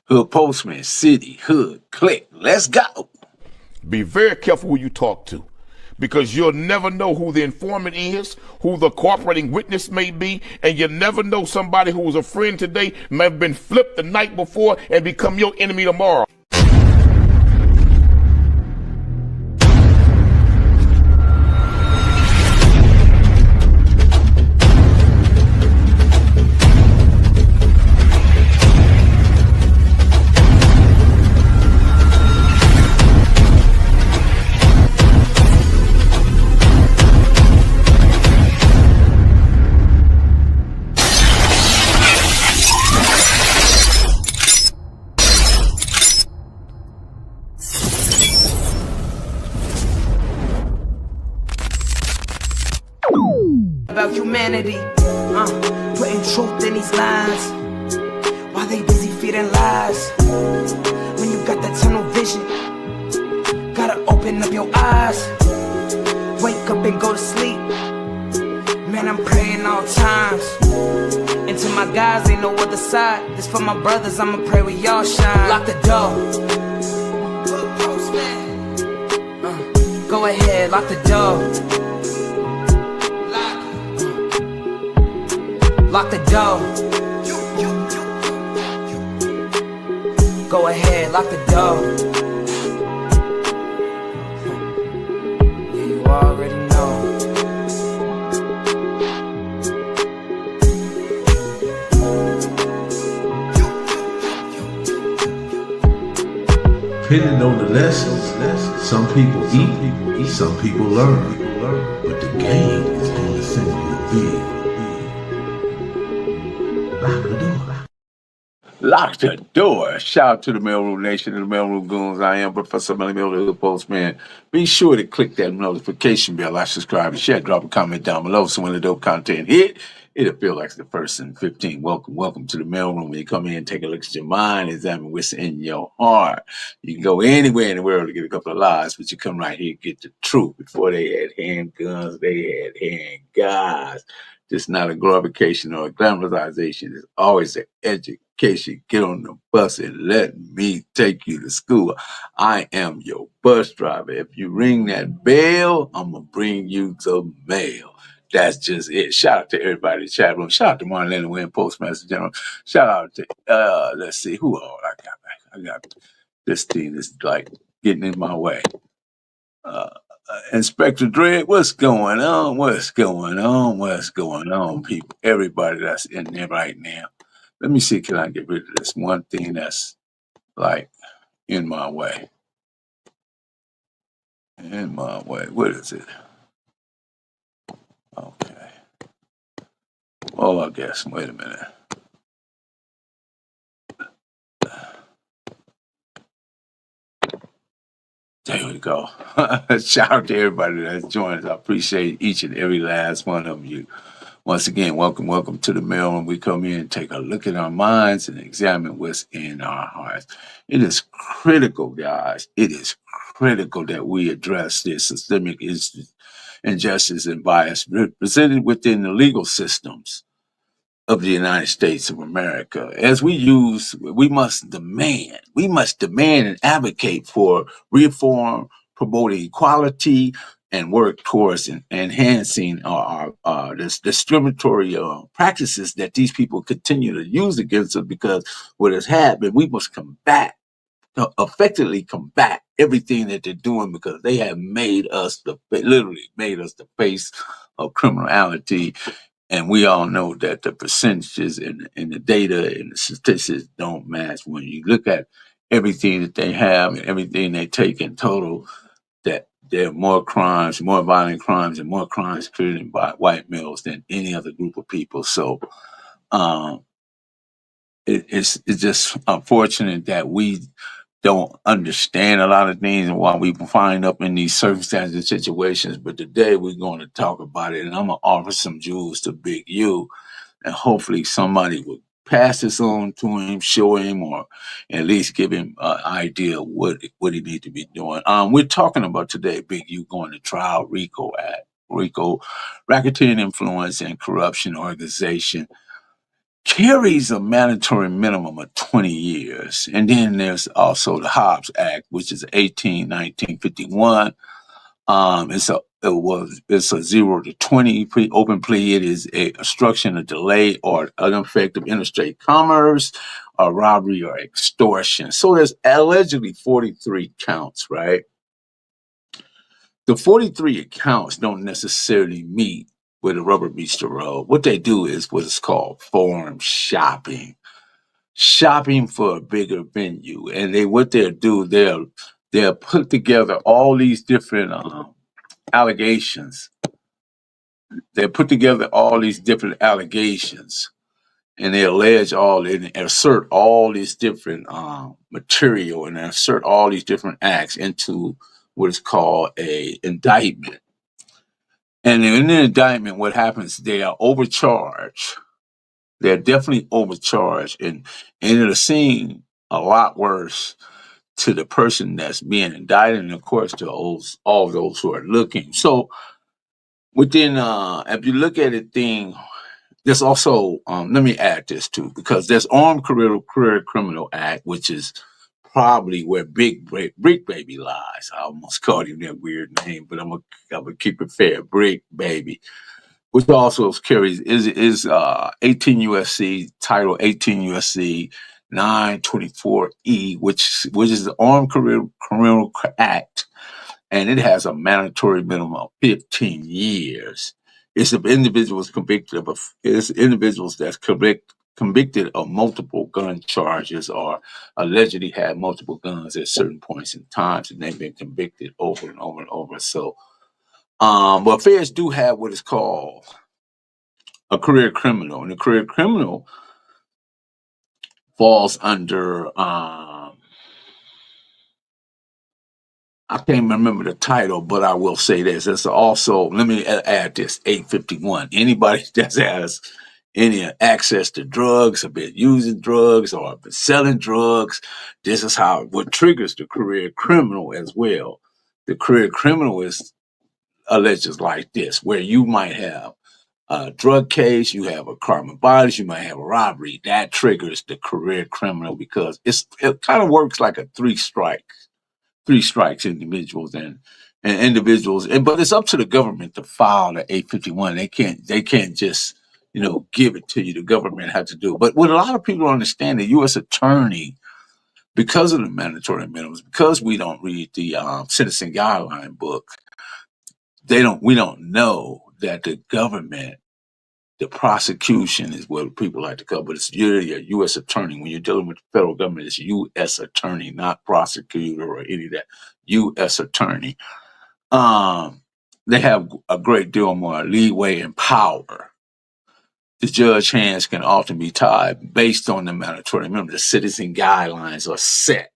Hood postman, city, hood, click. Let's go. Be very careful who you talk to, because you'll never know who the informant is, who the cooperating witness may be, and you never know somebody who was a friend today may have been flipped the night before and become your enemy tomorrow. About humanity, putting truth in these lines, while they busy feeding lies. When you got that tunnel vision, gotta open up your eyes. Wake up and go to sleep. Man, I'm praying all times. And to my guys, ain't no other side. This for my brothers, I'ma pray we all shine. Lock the door. Go ahead, lock the door. Lock the door. Go ahead, lock the door. Yeah, you already know. Depending on the lessons, some people eat, some people learn. But the game is going to send you big. Lock the door. Lock the door. Shout out to the Mailroom Nation and the Mailroom Goons. I am Professor Melly Miller, the Hood Postman. Be sure to click that notification bell. Like, subscribe, and share. Drop a comment down below. So when the dope content hit, it'll feel like the first and 15. Welcome to the mailroom. When you come in, take a look at your mind, examine what's in your heart. You can go anywhere in the world to get a couple of lies, but you come right here and get the truth. Before they had handguns, they had handguns. It's not a glorification or a glamorization. It's always an education. Get on the bus and let me take you to school. I am your bus driver. If you ring that bell, I'm going to bring you the mail. That's just it. Shout out to everybody in the chat room. Shout out to Marlena Wynn, Postmaster General. Shout out to, let's see, who all I got back? I got this team that's like getting in my way. Inspector Dredd, what's going on? What's going on? What's going on, people? Everybody that's in there right now. Let me see, can I get rid of this one thing that's like in my way? In my way. What is it? Okay. Oh, I guess. Wait a minute. There we go. Shout out to everybody that's joined us. I appreciate each and every last one of you. Once again, welcome to the mail. And we come in and take a look at our minds and examine what's in our hearts. It is critical, guys. It is critical that we address this systemic injustice and bias presented within the legal systems of the United States of America. As we must demand and advocate for reform, promoting equality, and work towards enhancing our discriminatory practices that these people continue to use against us. Because what has happened, we must effectively combat everything that they're doing, because they have literally made us the face of criminality. And we all know that the percentages and the data and the statistics don't match. When you look at everything that they have and everything they take in total, that there are more crimes, more violent crimes, and more crimes committed by white males than any other group of people. So it's just unfortunate that we don't understand a lot of things and why we find up in these circumstances and situations. But today we're going to talk about it, and I'm going to offer some jewels to Big U, and hopefully somebody will pass this on to him, show him, or at least give him an idea of what he needs to be doing. We're talking about today, Big U going to trial, RICO Act. RICO, Racketeering Influence and Corruption Organization. carries a mandatory minimum of 20 years. And then there's also the Hobbs Act, which is 1951. It's a 0 to 20 open plea. It is a obstruction, a delay, or an effect of interstate commerce, or robbery or extortion. So there's allegedly 43 counts, right? The 43 counts don't necessarily meet where the rubber meets the road. What they do is what is called forum shopping. Shopping for a bigger venue. And they'll put together all these different allegations. They put together all these different allegations, and they assert all these different material, and assert all these different acts into what is called a indictment. And in the indictment, what happens? They are overcharged. They're definitely overcharged, and it'll seem a lot worse to the person that's being indicted, and of course to all those who are looking. So within, if you look at it, there's also, let me add this too, because there's Armed Career Criminal Act, which is probably where Brick Baby lies. I almost called him that weird name, but I'm gonna keep it fair. Brick Baby, which also carries is 18 USC Title 18 USC 924E, which is the Armed Career Criminal Act, and it has a mandatory minimum of 15 years. It's if individuals that's convicted of multiple gun charges or allegedly had multiple guns at certain points in times, and they've been convicted over and over and over. So, but feds do have what is called a career criminal, and the career criminal falls under I can't remember the title, but I will say this. It's also, let me add this, 851. Anybody that has any access to drugs or been using drugs or been selling drugs, this is what triggers the career criminal as well. The career criminal is alleges like this, where you might have a drug case, you have a crime of violence, you might have a robbery. That triggers the career criminal because it kind of works like a three strikes individuals and individuals, but it's up to the government to file the 851. They can't just give it to you. The government has to do it. But what a lot of people don't understand, the U.S. attorney, because of the mandatory minimums, because we don't read the sentencing guideline book, we don't know that the government, the prosecution is what people like to call, but it's really a U.S. attorney. When you're dealing with the federal government, it's U.S. attorney, not prosecutor or any of that. U.S. attorney. They have a great deal more leeway and power. The judge hands can often be tied based on the mandatory minimum. The sentencing guidelines are set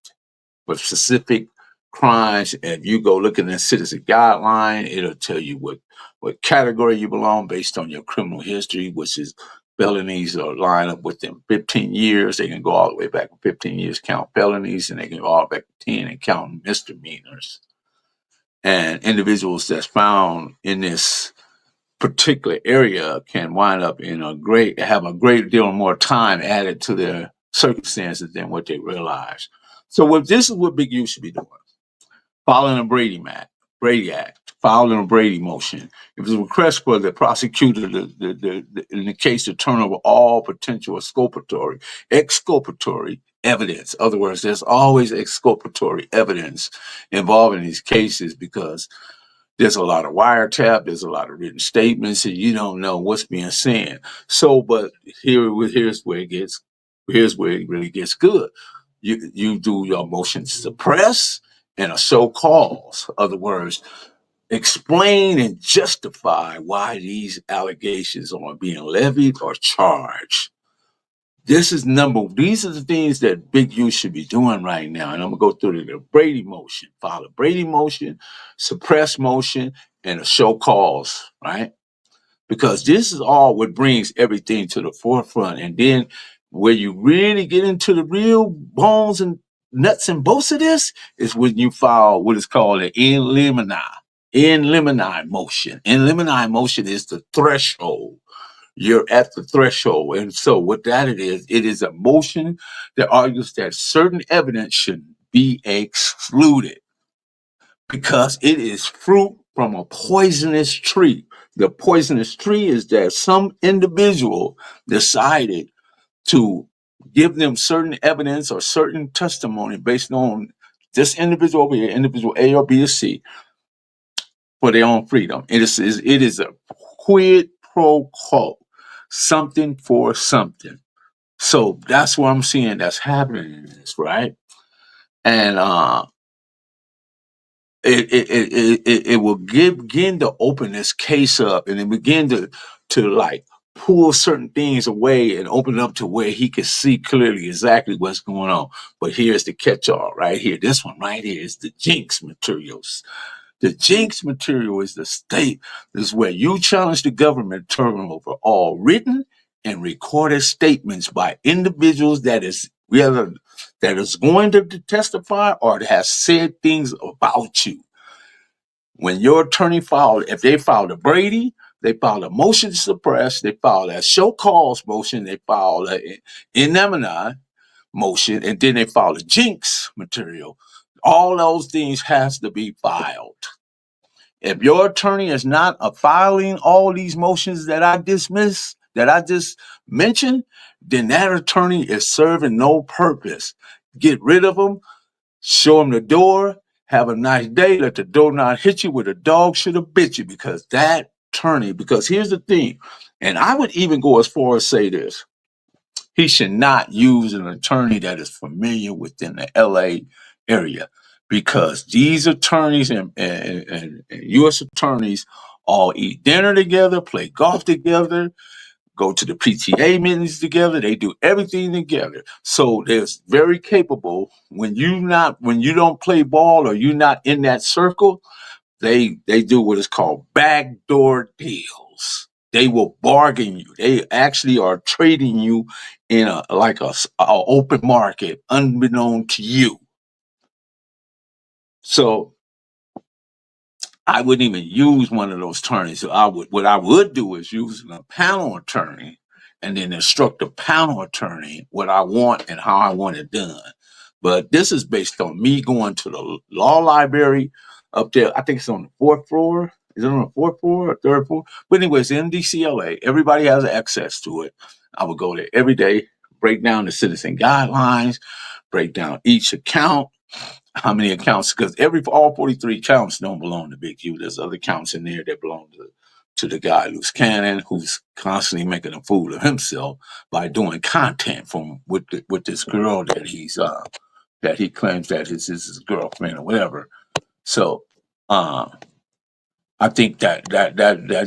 with specific crimes. If you go look at the citizen guideline, it'll tell you what category you belong based on your criminal history, which is felonies or line up within 15 years. They can go all the way back 15 years, count felonies, and they can go all back to 10 and count misdemeanors. And individuals that's found in this particular area can wind up have a great deal more time added to their circumstances than what they realize. So this is what Big U should be doing. Following a Brady Act, filing a Brady motion. It was a request for the prosecutor in the case to turn over all potential exculpatory evidence. In other words, there's always exculpatory evidence involved in these cases because there's a lot of wiretap, there's a lot of written statements, and you don't know what's being said. So, but here's where it really gets good. You do your motion to suppress and a show cause. In other words, explain and justify why these allegations are being levied or charged. These are the things that Big U should be doing right now. And I'm gonna go through the Brady motion, file a Brady motion, suppress motion, and a show cause, right? Because this is all what brings everything to the forefront. And then where you really get into the real bones and nuts and bolts of this is when you file what is called an in limine motion. In limine motion is the threshold. you're at the threshold. And so what that it is a motion that argues that certain evidence should be excluded because it is fruit from a poisonous tree. The poisonous tree is that some individual decided to give them certain evidence or certain testimony based on this individual over here, individual A or B or C, for their own freedom. It is a quid pro quo, something for something. So that's what I'm seeing that's happening in this, right? And it will begin to open this case up, and it begin to like pull certain things away and open it up to where he can see clearly exactly what's going on. But here's the catch-all right here. This one right here is the jinx materials. The jinx material is the state. This is where you challenge the government to turn over all written and recorded statements by individuals that is whether that is going to testify or that has said things about you. When your attorney if they filed a Brady, they filed a motion to suppress, they filed a show cause motion, they filed an in limine motion, and then they filed a jinx material. All those things has to be filed. If your attorney is not filing all these motions that I dismiss, that I just mentioned, then that attorney is serving no purpose. Get rid of them, show them the door, have a nice day, let the door not hit you where the dog should have bit you, because that attorney, because here's the thing, and I would even go as far as say this, he should not use an attorney that is familiar within the LA area, because these attorneys and U.S. attorneys all eat dinner together, play golf together, go to the PTA meetings together. They do everything together. So they're very capable. When you don't play ball or you're not in that circle, they do what is called backdoor deals. They will bargain you. They actually are trading you in a open market, unbeknown to you. So I wouldn't even use one of those attorneys. So what I would do is use a panel attorney and then instruct the panel attorney what I want and how I want it done. But this is based on me going to the law library up there. I think it's on the fourth floor. Is it on the fourth floor or third floor? But anyways, in DCLA, everybody has access to it. I would go there every day, break down the citizen guidelines, break down each account, how many accounts, because all 43 accounts don't belong to Big U. There's other accounts in there that belong to the guy loose cannon, who's constantly making a fool of himself by doing content with this girl that he claims that is his girlfriend or whatever. So I think that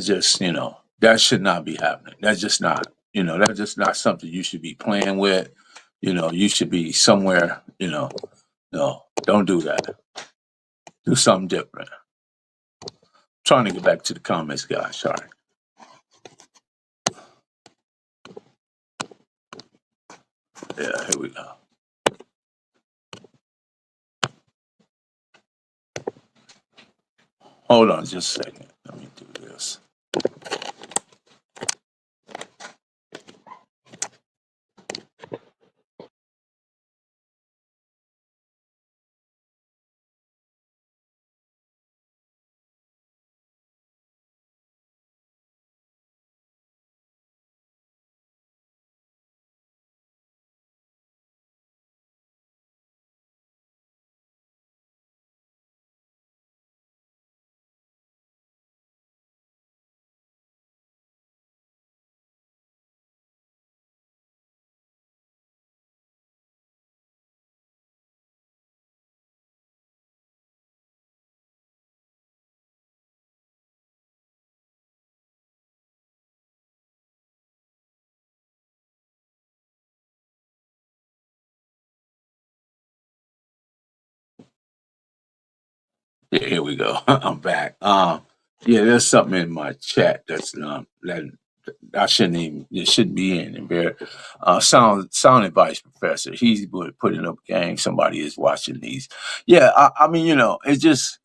just, that should not be happening. That's just not, that's just not something you should be playing with. You should be somewhere, no, don't do that. Do something different. Trying to get back to the comments, guys. Sorry. Yeah, here we go. Hold on just a second. Let me do this. Yeah, here we go. I'm back. Yeah, there's something in my chat that's that I shouldn't even, it shouldn't be in there. Sound advice professor. He's putting up a game. Somebody is watching these. Yeah, I mean, it's just,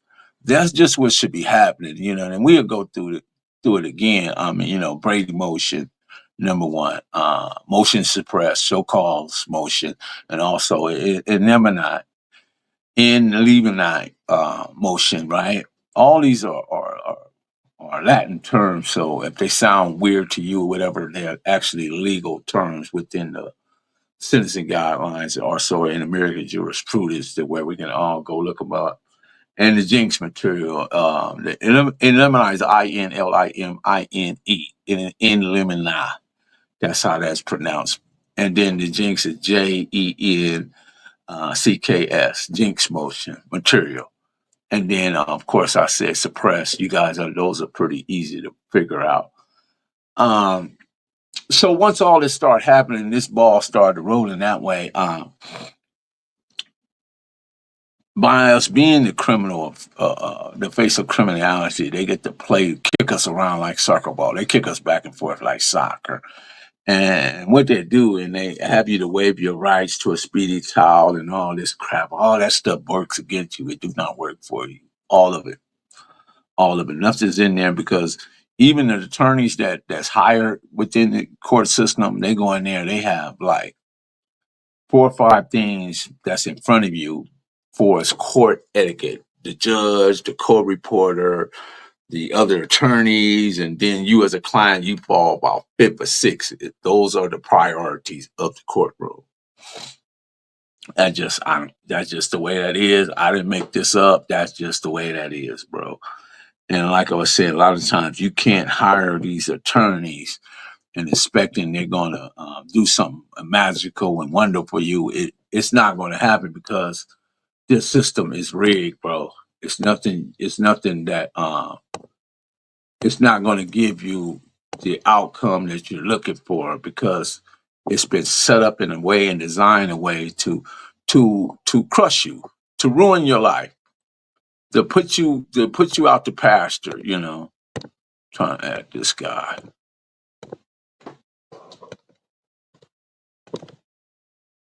that's just what should be happening, and we'll go through it again. I mean, Brady motion. number one. Motion suppress, show cause motion, and also eliminate, motion, right? All these are Latin terms, so if they sound weird to you or whatever, they're actually legal terms within the sentencing guidelines, also in American jurisprudence, that where we can all go look about. And the Jinx material, the Illuminati is Illuminati. That's how that's pronounced. And then the Jinx is JENCKS, Jinx motion material. And then, of course, I said suppress. You guys those are pretty easy to figure out. So once all this started happening, this ball started rolling that way. By us being the criminal, the face of criminality, they get to kick us around like soccer ball. They kick us back and forth like soccer. And what they do, and they have you to waive your rights to a speedy trial and all this crap. All that stuff works against you. It do not work for you. All of it. All of it. Nothing's in there, because even the attorneys that's hired within the court system, they go in there, they have like 4 or 5 things that's in front of you for as court etiquette. The judge, the court reporter, the other attorneys, and then you as a client, you fall about 5th or 6th. Those are the priorities of the courtroom. That's just the way that is. I didn't make this up. That's just the way that is, bro. And like I was saying, a lot of times you can't hire these attorneys and expecting they're going to do something magical and wonderful for you. It's not going to happen, because this system is rigged, bro. It's nothing that it's not going to give you the outcome that you're looking for, because it's been set up in a way and designed a way to crush you, to ruin your life, to put you out to pasture, Trying to add this guy.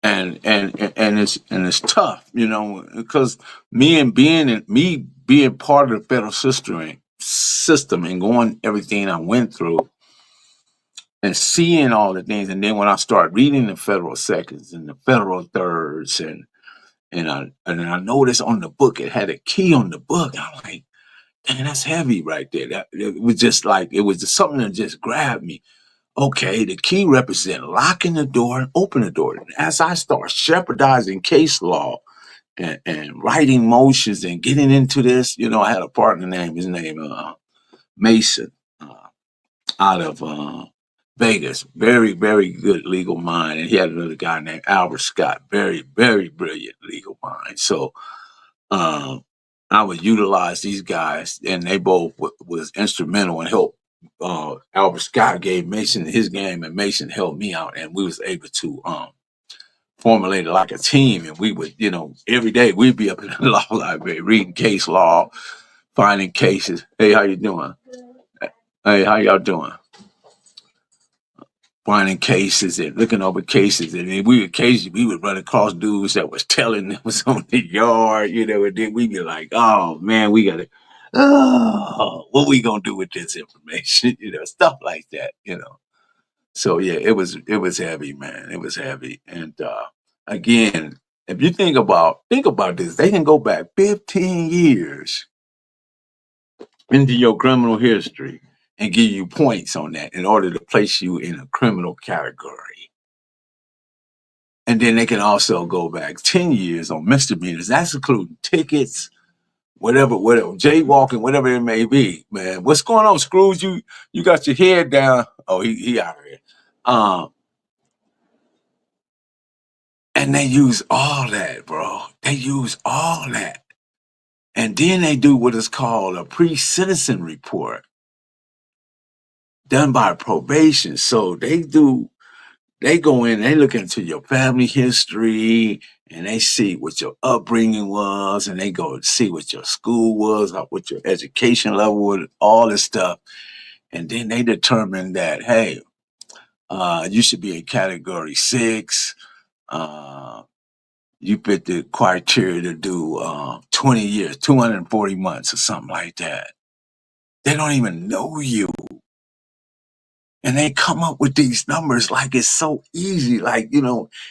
And it's tough, because me being part of the federal system and going everything I went through and seeing all the things, and then when I start reading the federal seconds and the federal thirds, and I noticed on the book it had a key on the book. I'm like, dang, that's heavy right there. It was just something that just grabbed me. Okay, the key represents locking the door and open the door. And as I start shepherdizing case law and writing motions and getting into this, I had a partner named Mason, out of Vegas. Very, very good legal mind. And he had another guy named Albert Scott. Very, very brilliant legal mind. So I would utilize these guys, and they both was instrumental in help. Albert Scott gave Mason his game, and Mason helped me out, and we was able to formulate it like a team. And we would, every day we'd be up in the law library reading case law, finding cases. Hey, how you doing? Hey, how y'all doing? Finding cases and looking over cases, and then we would run across dudes that was telling them was on the yard, and then we'd be like, oh man, what we gonna do with this information? Stuff like that, So yeah, it was heavy, man. It was heavy. And again, if you think about this, they can go back 15 years into your criminal history and give you points on that in order to place you in a criminal category. And then they can also go back 10 years on misdemeanors. That's including tickets, whatever, jaywalking, whatever it may be, man. What's going on, Scrooge? You got your head down. Oh, he out of here. And they use all that, bro. They use all that. And then they do what is called a pre-citizen report done by probation. So they go in, they look into your family history, and they see what your upbringing was, and they go see what your school was, what your education level was, all this stuff. And then they determine that, hey, you should be in category 6. You fit the criteria to do 20 years, 240 months or something like that. They don't even know you. And they come up with these numbers like it's so easy. Like,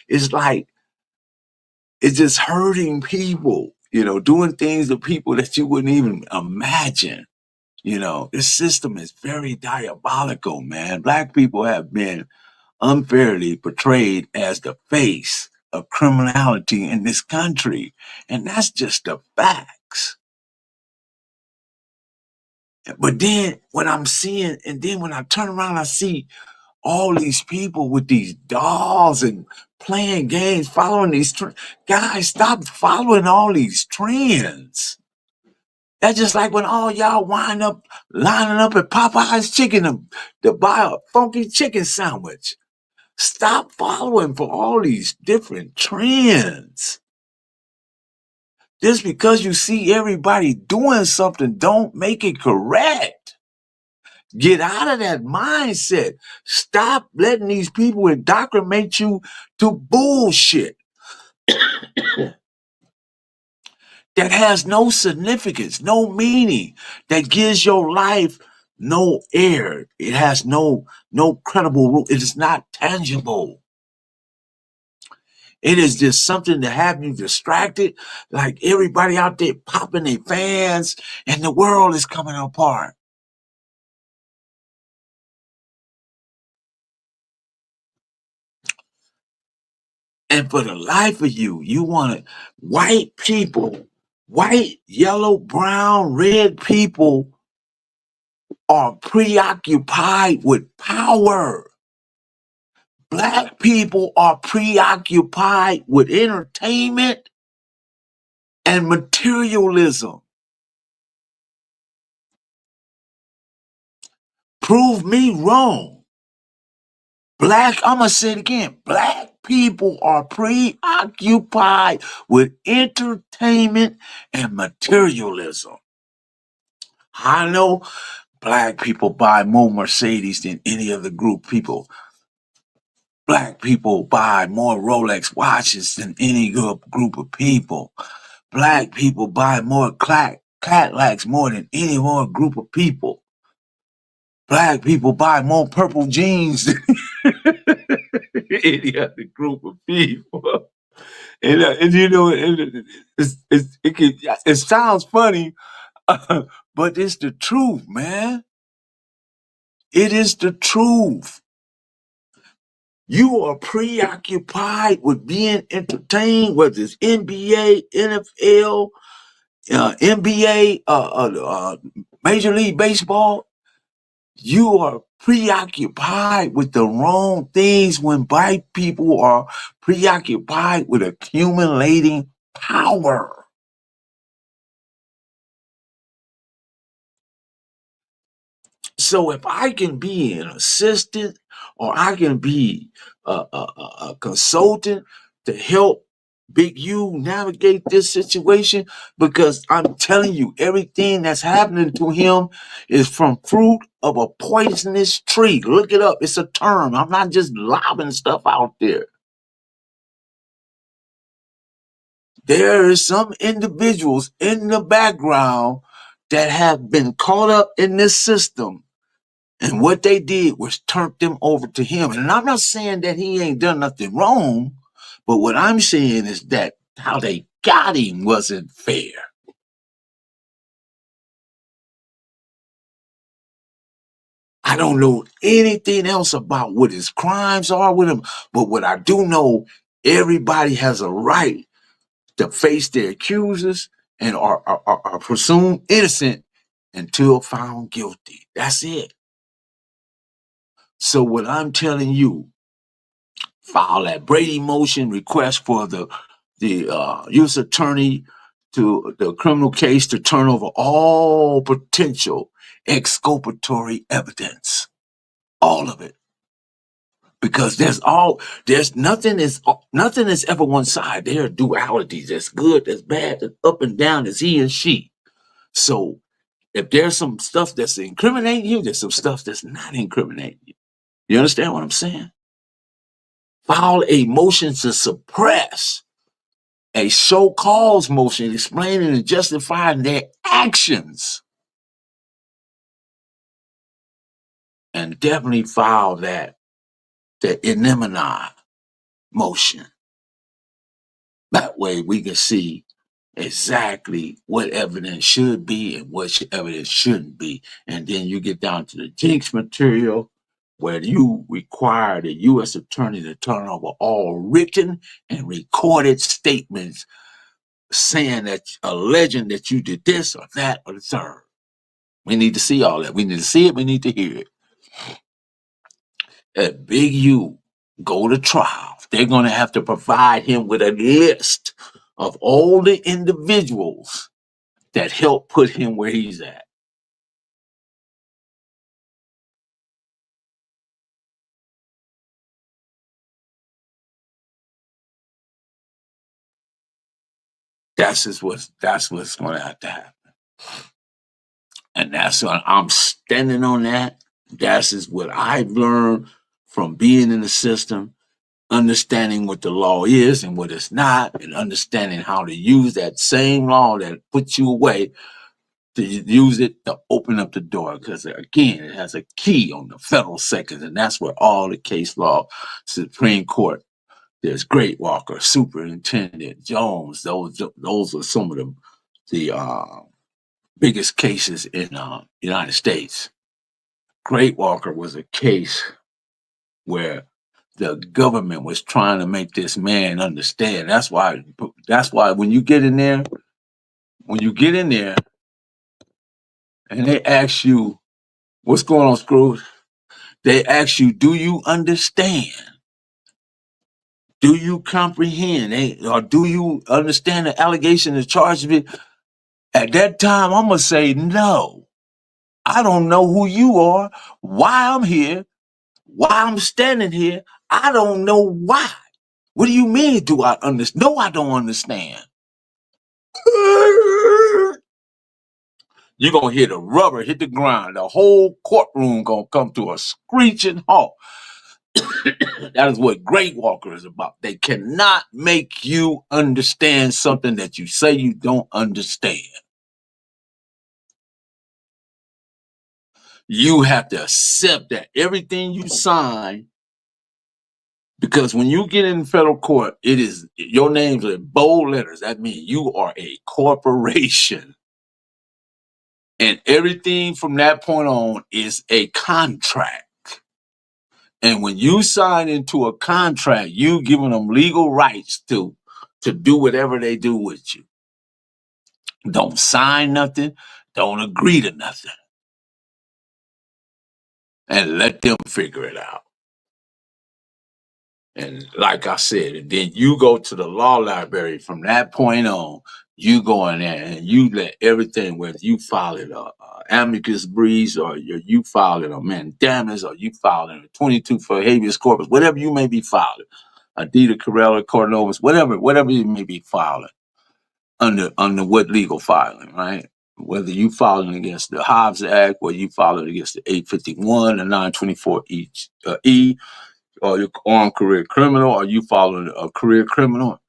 it's like, it's just hurting people, doing things to people that you wouldn't even imagine. This system is very diabolical, man. Black people have been unfairly portrayed as the face of criminality in this country. And that's just the facts. But then when I'm seeing, and then when I turn around, I see all these people with these dolls and playing games, following these trends. Guys, stop following all these trends. That's just like when all y'all wind up lining up at Popeye's Chicken to buy a funky chicken sandwich. Stop following for all these different trends. Just because you see everybody doing something, don't make it correct. Get out of that mindset. Stop letting these people indoctrinate you to bullshit that has no significance, no meaning, that gives your life no air. It has no credible root. It is not tangible. It is just something to have you distracted, like everybody out there popping their fans, and the world is coming apart. And for the life of you, you want white people, white, yellow, brown, red people are preoccupied with power. Black people are preoccupied with entertainment and materialism. Prove me wrong. I'm going to say it again. Black people are preoccupied with entertainment and materialism. I know Black people buy more Mercedes than any other group people. Black people buy more Rolex watches than any group of people. Black people buy more Cadillacs more than any more group of people. Black people buy more purple jeans than any other group of people. And it sounds funny, but it's the truth, man. It is the truth. You are preoccupied with being entertained, whether it's NBA, NFL, NBA, Major League Baseball. You are preoccupied with the wrong things when white people are preoccupied with accumulating power. So if I can be an assistant or I can be a consultant to help Big U navigate this situation, because I'm telling you, everything that's happening to him is from fruit of a poisonous tree. Look it up. It's a term. I'm not just lobbing stuff out there. There is some individuals in the background that have been caught up in this system. And what they did was turn them over to him. And I'm not saying that he ain't done nothing wrong, but what I'm saying is that how they got him wasn't fair. I don't know anything else about what his crimes are with him, but what I do know, everybody has a right to face their accusers and are presumed innocent until found guilty. That's it. So what I'm telling you, file that Brady motion request for the U.S. attorney to the criminal case to turn over all potential exculpatory evidence, all of it, because there's nothing is ever one side. There are dualities. There's good, there's bad, there's up and down, there's he and she. So if there's some stuff that's incriminating you, there's some stuff that's not incriminating you. You understand what I'm saying? File a motion to suppress, a show cause motion explaining and justifying their actions. and definitely file the inimina motion. That way we can see exactly what evidence should be and what evidence shouldn't be. And then you get down to the jinx material where you require the U.S. attorney to turn over all written and recorded statements saying that, alleging that you did this or that or the third. We need to see all that. We need to see it. We need to hear it. At Big U, go to trial. They're going to have to provide him with a list of all the individuals that helped put him where he's at. That's what's going to have to happen. And that's what I'm standing on that. That's is what I've learned from being in the system, understanding what the law is and what it's not, and understanding how to use that same law that puts you away to use it to open up the door. Because again, it has a key on the federal second, and that's where all the case law, Supreme Court, there's Great Walker, Superintendent Jones. Those are some of the biggest cases in United States. Great Walker was a case where the government was trying to make this man understand. That's why when you get in there and they ask you, what's going on, Scrooge? They ask you, do you understand? Do you comprehend? Or do you understand the allegation, the charge of it? At that time, I'm going to say, no. I don't know who you are, why I'm here, why I'm standing here. I don't know why. What do you mean, do I understand? No, I don't understand. You're going to hear the rubber hit the ground. The whole courtroom going to come to a screeching halt. That is what Great Walker is about. They cannot make you understand something that you say you don't understand. You have to accept that everything you sign, because when you get in federal court, it is your name's in bold letters. That means you are a corporation. And everything from that point on is a contract. And when you sign into a contract, you giving them legal rights to do whatever they do with you. Don't sign nothing. Don't agree to nothing. And let them figure it out. And like I said, and then you go to the law library. From that point on, you go in there and you let everything, whether you file it a amicus brief or you file it a mandamus or you file it a 22 for habeas corpus, whatever you may be filing, a deed of Corella, Cordovis, whatever you may be filing under what legal filing, right? Whether you filing against the Hobbs Act, whether you filing against the 851, the 924 E, or you're armed career criminal, or you following a career criminal,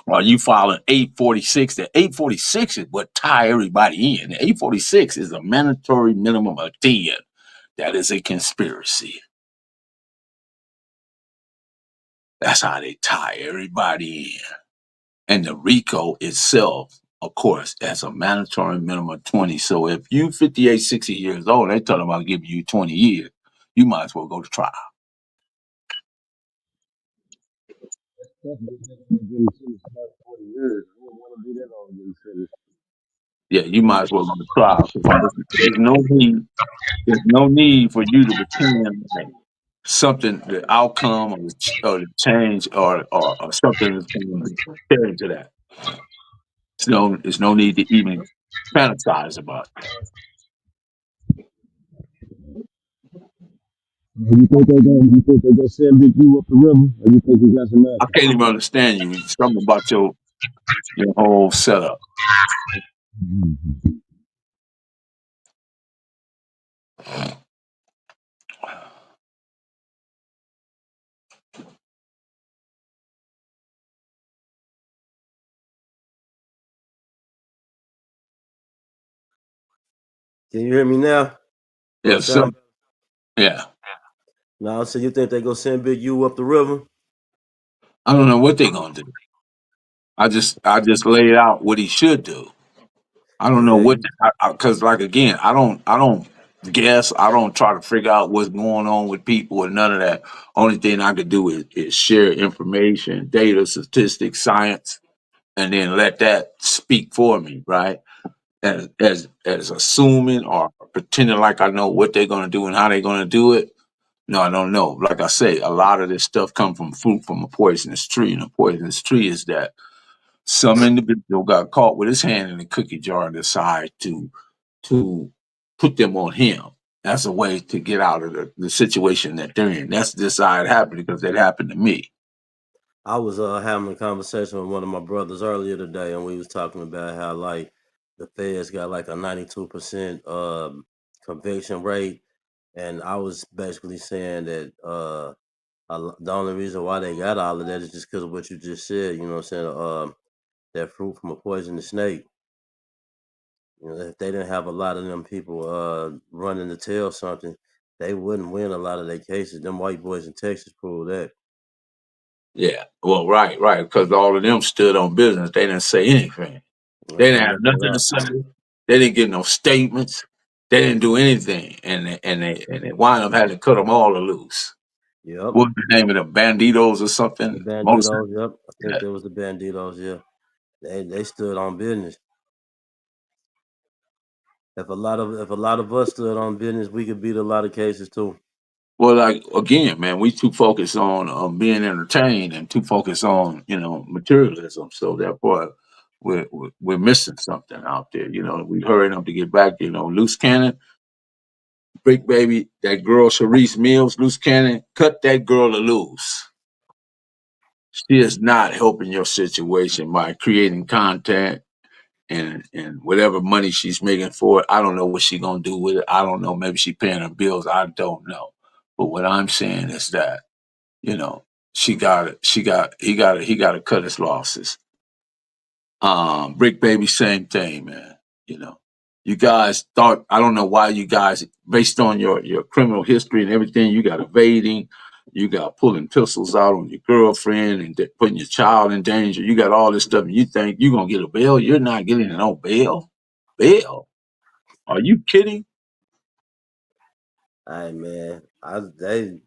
or you following 846. The 846 is what tie everybody in. The 846 is a mandatory minimum of 10. That is a conspiracy. That's how they tie everybody in. And the RICO itself, of course, has a mandatory minimum of 20. So if you 58, 60 years old, they talking about giving you 20 years, you might as well go to trial. Yeah, you might as well go to trial. There's no need for you to pretend like something, the outcome or the change or something is going to carry to that. There's no need to even fantasize about that. You think they gonna send Big U up the river, or you think he got some I action? can't even understand you. It's something about your whole setup. Can you hear me now? Do I Yeah, so sound? Yeah. Now, so you think they gonna send Big U up the river? I don't know what they're gonna do. I just laid out what he should do. I don't know Yeah, what because like again, I don't guess. I don't try to figure out what's going on with people or none of that. Only thing I could do is share information, data, statistics, science, and then let that speak for me, right? As assuming or pretending like I know what they're gonna do and how they're gonna do it. No, I don't know. Like I say, a lot of this stuff comes from fruit from a poisonous tree, and a poisonous tree is that some individual got caught with his hand in the cookie jar and decided to put them on him. That's a way to get out of the situation that they're in. That's just how it happened because it happened to me. I was having a conversation with one of my brothers earlier today, and we was talking about how like the Feds got like a 92% conviction rate, and I was basically saying that the only reason why they got all of that is just because of what you just said. You know what I'm saying? That fruit from a poisonous snake. You know, if they didn't have a lot of them people running to tell something, they wouldn't win a lot of their cases. Them white boys in Texas prove that. Yeah. Well, right, right. Because all of them stood on business. They didn't say anything. That's They what didn't I'm have looking nothing to at. say. They didn't get no statements. They didn't do anything, and they wound up having to cut them all loose. Yep. What was the name of them? Banditos or The something? Most of Banditos, yep. I think that. there was the Banditos, yeah. They stood on business. If a lot of us stood on business, we could beat a lot of cases too. Well, like again, man, we too focused on being entertained and too focused on materialism. So therefore, we're missing something out there. We hurrying up to get back. Loose cannon, Brick Baby, that girl Sharice Mills, loose cannon, cut that girl loose. She is not helping your situation by creating content and whatever money she's making for it. I don't know what she's gonna do with it. I don't know. Maybe she's paying her bills. I don't know. But what I'm saying is that you know she got it. He got to cut his losses. Brick Baby, same thing, man. You know, you guys thought I don't know why you guys, based on your criminal history and everything, you got evading, you got pulling pistols out on your girlfriend and putting your child in danger. You got all this stuff, and you think you're gonna get a bail. You're not getting no bail. Bail? Are you kidding? Hey man, they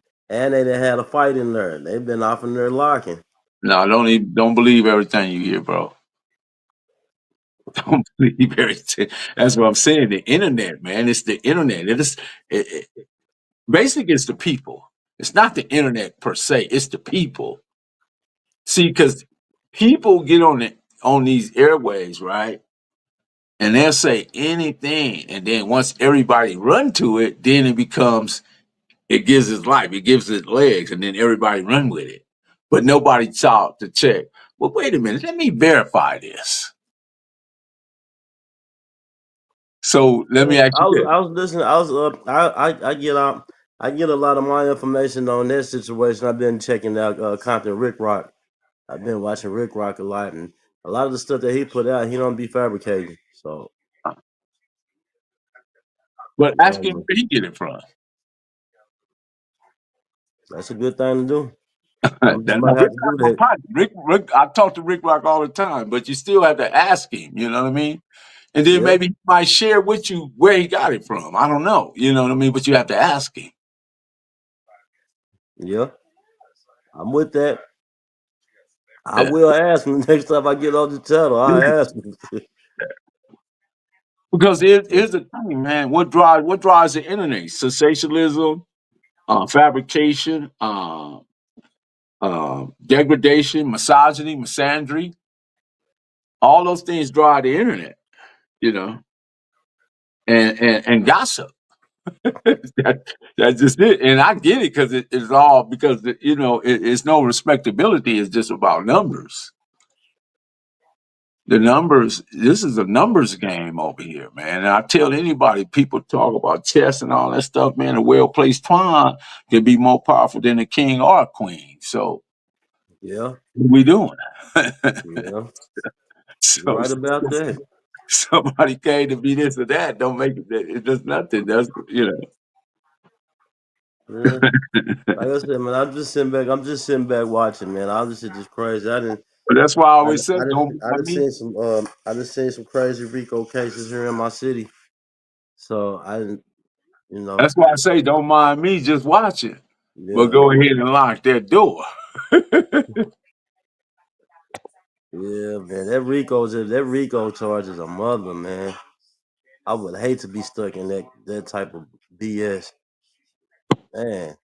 done had a fight in there. They've been off in there locking. No, don't believe everything you hear, bro. Don't believe everything. That's what I'm saying. The internet, man. It's the internet. It, basically it's the people. It's not the internet per se. It's the people. See, because people get on these airways, right? And they'll say anything, and then once everybody run to it, then it gives it life, it gives it legs, and then everybody run with it. But nobody thought to check. Well, wait a minute. Let me verify this. So let me Yeah, ask I you was this. I was listening. I get a lot of my information on that situation. I've been checking out Compton Rick Rock. I've been watching Rick Rock a lot, and a lot of the stuff that he put out, he don't be fabricating. So But ask him um, where he get it from. that's a good thing to do. I'm just Now, might have Rick to Rock do my that. partner. Rick, I talk to Rick Rock all the time, but you still have to ask him. You know what I mean? And then Yep. maybe he might share with you where he got it from. I don't know. You know what I mean? But you have to ask him. Yeah. I'm with that. I Yeah. will ask him next time I get on the channel. I'll ask him. Because here's the thing, man. What drives the internet? Sensationalism, fabrication, degradation, misogyny, misandry. All those things drive the internet. You know, and gossip. That's just it. And I get it because it's all because it's no respectability. It's just about numbers. The numbers. This is a numbers game over here, man. And I tell anybody, people talk about chess and all that stuff, man. A well placed pawn can be more powerful than a king or a queen. So Yeah. what we doing? Yeah. You're so right about that. somebody came to be this or that. Don't make it. It does nothing. That's. Yeah. Like I said, man, I'm just sitting back. I'm just sitting back watching, man. All this shit just crazy. But that's why I always say, don't I mind done me. seen some I just seen some crazy RICO cases here in my city. So I didn't, you know, That's why I say, don't mind me. Just watch it. But yeah, go ahead and lock that door. yeah, man. That RICO charge is a mother, man. I would hate to be stuck in that type of BS, man.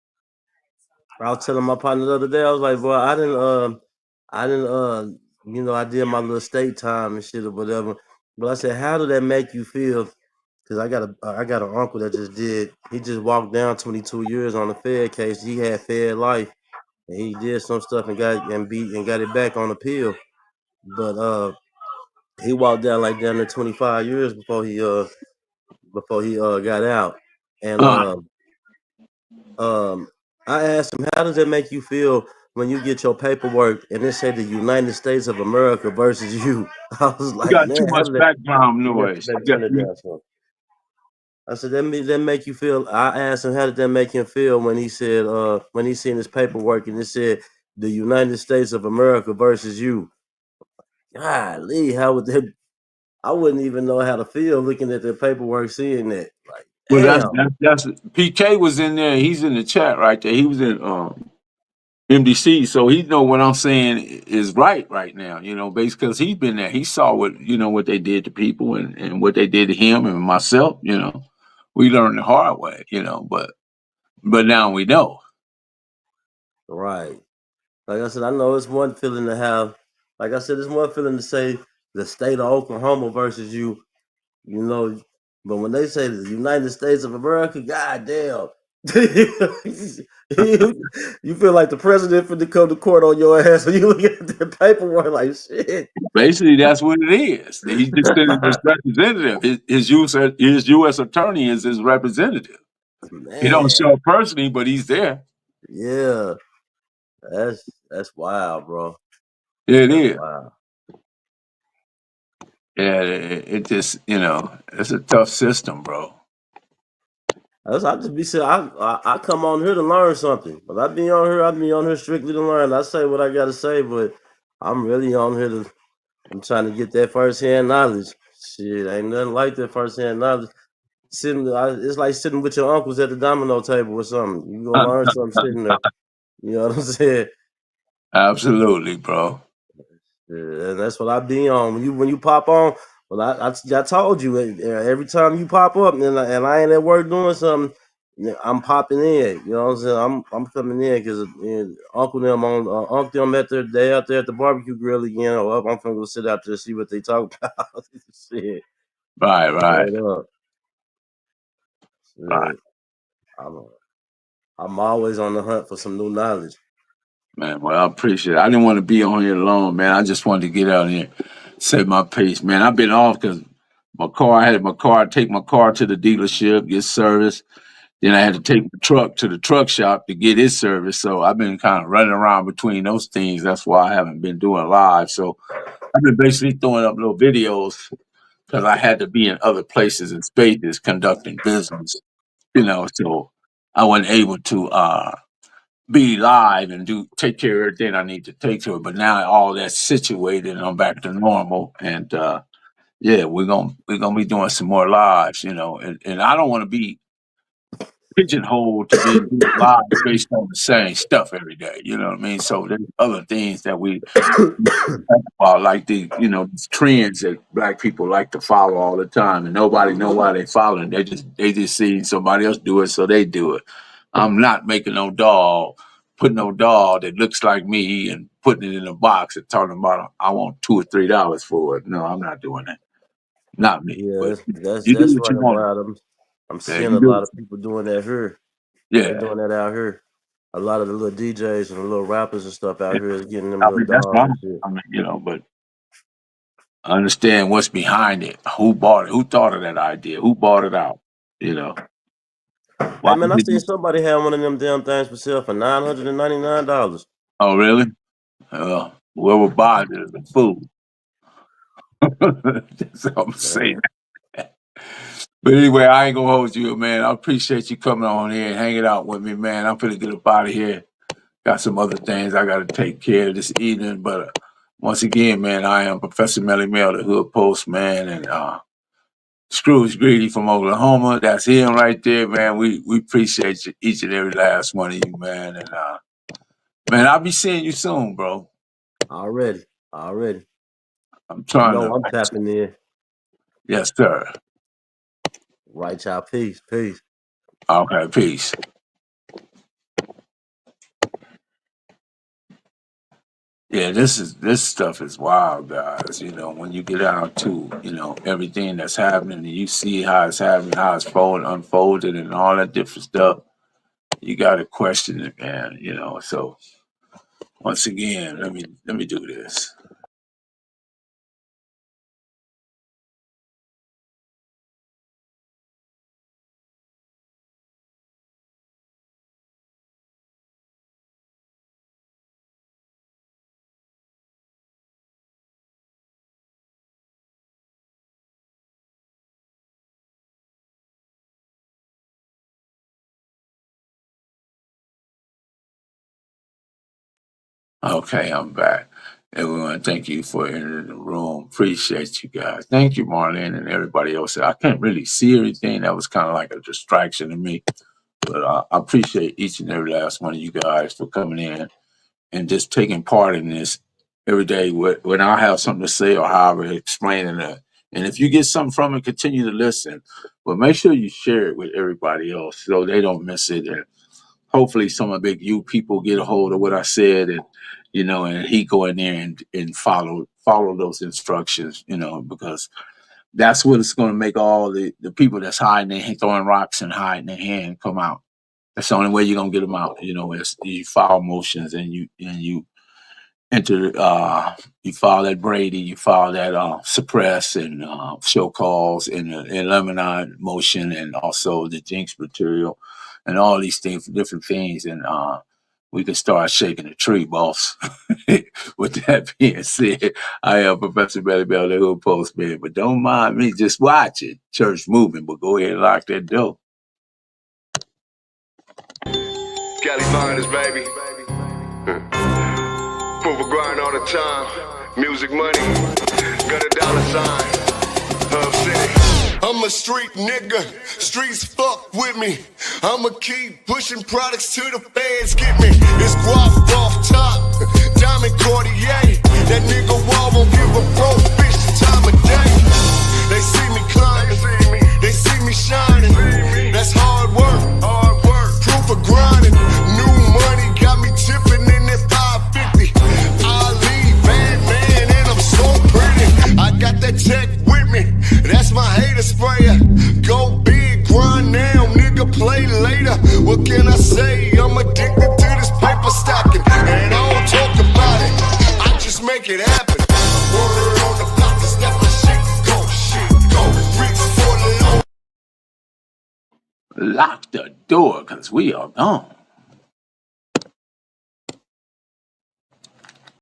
I was telling my partner the other day, I was like, boy, I didn't, I did my little state time and shit or whatever. But I said, how did that make you feel? Cause I got an uncle that just did. He just walked down 22 years on a Fed case. He had Fed life, and he did some stuff and got it back on appeal. But he walked down like down to 25 years before he got out. And Uh, um, I asked him, how does it make you feel when you get your paperwork and it say the United States of America versus you? I was you like, got too man, how much did that? background Yes, noise. baby, turn it down some. I said that make you feel. I asked him how did that make him feel when he said when he seen his paperwork and it said the United States of America versus you. Golly, how would that? I wouldn't even know how to feel looking at the paperwork, seeing that. Like, Well, damn. that's PK was in there. He's in the chat right there. He was in MDC, so he know what I'm saying is right now. You know, basically because he's been there. He saw what they did to people and what they did to him and myself. You know, we learned the hard way. You know, but now we know. Right. Like I said, I know it's one feeling to have. Like I said, it's one feeling to say the state of Oklahoma versus you. You know, but when they say the United States of America, goddamn, you feel like the president finna come to court on your ass when you look at the paperwork like shit. Basically, that's what it is. He's just sending his representative. His U.S. attorney is his representative. He don't Man, show up personally, but he's there. yeah, that's wild, bro. It That's is. wild. Yeah, it just it's a tough system, bro. I just be saying, I come on here to learn something, but I be on here strictly to learn. I say what I gotta say, but I'm really on here to. I'm trying to get that first hand knowledge. Shit, ain't nothing like that first hand knowledge. It's like sitting with your uncles at the domino table or something. You gonna learn something sitting there. You know what I'm saying? Absolutely, bro. Yeah, and that's what I be on. When you pop on, well, I told you every time you pop up and I ain't at work doing something, I'm popping in. You know what I'm saying? I'm coming in because Uncle them they out there at the barbecue grill again. Oh, well, I'm gonna go sit out there and see what they talk about. Shit, Right, right, straight up. right, Shit. I'm I'm always on the hunt for some new knowledge. man. Well, I appreciate it. I didn't want to be on here alone, man. I just wanted to get out here, say my piece, man. I've been off because I had my car, take my car to the dealership, get service. Then I had to take the truck to the truck shop to get its service. So I've been kind of running around between those things. That's why I haven't been doing live. So I've been basically throwing up little videos because I had to be in other places and spaces conducting business, so I wasn't able to be live and do take care of everything I need to take care of. But now all that's situated and I'm back to normal. And yeah, we're gonna be doing some more lives, and I don't want to be pigeonholed to be doing live based on the same stuff every day. You know what I mean? So there's other things that we like these trends that black people like to follow all the time, and nobody know why they following. They just see somebody else do it, so they do it. I'm not making no doll, putting no doll that looks like me and putting it in a box and talking about I want $2 or $3 for it. No, I'm not doing that. Not me. Yeah, But that's you do that's what right you want. about them. I'm Yeah, seeing you a do. lot of people doing that here. They Yeah, doing that out here. A lot of the little DJs and the little rappers and stuff out yeah. here is getting them I little mean that's dolls fine. and shit. I mean, but understand what's behind it. Who bought it? Who thought of that idea? Who bought it out? You know, Hey why man, I did seen you? somebody have one of them damn things for sale for $999. Oh, really? Whoever buys it is a fool. That's all I'm saying. Man, But anyway, I ain't gonna hold you, man. I appreciate you coming on here and hanging out with me, man. I'm finna get up out of here. Got some other things I gotta take care of this evening. But once again, man, I am Professor Melly Mel, the Hood Postman, and Scrooge Greedy from Oklahoma. That's him right there, man. We appreciate you, each and every last one of you, man. And man, I'll be seeing you soon, bro. Already. I'm You trying know to. I'm tapping in. Yes, sir. Right, y'all. Peace. Okay, peace. Yeah, this stuff is wild, guys. You know, when you get out to, everything that's happening and you see how it's happening, how it's unfolded and all that different stuff, you gotta question it, man, So once again, let me do this. Okay, I'm back. Everyone, thank you for entering the room. Appreciate you guys. Thank you, Marlene, and everybody else. I can't really see everything. That was kind of like a distraction to me. But I appreciate each and every last one of you guys for coming in and just taking part in this every day when I have something to say or however explaining it. And if you get something from it, continue to listen. But make sure you share it with everybody else so they don't miss it. And hopefully some of the big you people get a hold of what I said and he go in there and follow those instructions, because that's what it's going to make all the people that's hiding their throwing rocks and hiding their hand come out. That's the only way you're gonna get them out. Is you file motions and you enter. You file that Brady, you file that suppress and show calls and eliminate motion, and also the jinx material, and all these things, different things, and we can start shaking the tree, boss. With that being said, I am Professor Belly Bell, the Hood Postman, but don't mind me, just watch it. Church moving, but go ahead and lock that door. Cali finest, baby. Proof of grind all the time. Music money. Got a dollar sign. Hub City. I'm a street nigga. Streets fuck with me. I'ma keep pushing products till the feds get me. It's guap off top. Diamond Cartier. That nigga wall won't give a broke bitch the time of day. They see me climbing. They see me shining. That's hard work. Proof of grinding. New money got me tipping in that 550. I leave bad man and I'm so pretty. I got that tech with me. That's my hater sprayer. Go big, grind now, nigga, play later. What can I say? I'm addicted to this paper stacking, and I don't talk about it. I just make it happen. Word on the block is never shit go. Reach for the low. Lock the door, cause we are gone.